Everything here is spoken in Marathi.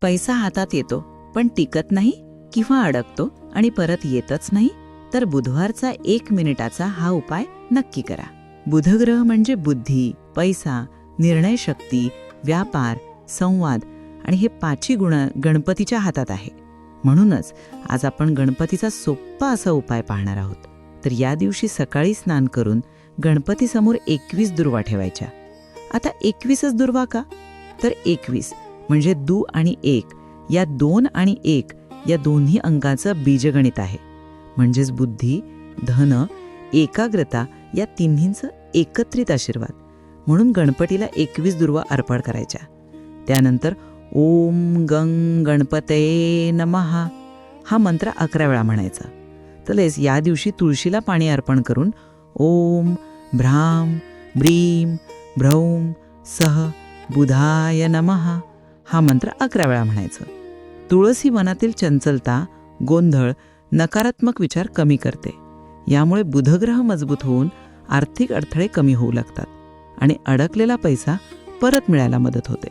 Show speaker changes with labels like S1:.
S1: पैसा हातात येतो पण टिकत नाही किंवा अडकतो आणि परत येतच नाही, तर बुधवारचा 1 मिनिटाचा हा उपाय नक्की करा. बुधग्रह म्हणजे बुद्धी, पैसा, निर्णयशक्ती, व्यापार, संवाद आणि हे 5 गुण गणपतीच्या हातात आहे. म्हणूनच आज आपण गणपतीचा सोप्पा असा उपाय पाहणार आहोत. तर या दिवशी सकाळी स्नान करून गणपतीसमोर 21 दुर्वा ठेवायच्या. आता 21च दुर्वा का? तर 21 म्हणजे दू आणि 1 या 2 आणि 1 या दोन्ही अंकाचं बीजगणित आहे. म्हणजेच बुद्धी, धन, एकाग्रता या तिन्हींचं एकत्रित आशीर्वाद. म्हणून गणपतीला 21 दुर्वा अर्पण करायच्या. त्यानंतर ओम गंग गणपतये नमः हा मंत्र 11 वेळा म्हणायचा. तसेच या दिवशी तुळशीला पाणी अर्पण करून ओम भ्राम ब्रीम भ्रौम सह बुधाय नमः हा मंत्र 11 वेळा म्हणायचं. तुळस ही मनातील चंचलता, गोंधळ, नकारात्मक विचार कमी करते. यामुळे बुधग्रह मजबूत होऊन आर्थिक अडथळे कमी होऊ लागतात आणि अडकलेला पैसा परत मिळायला मदत होते.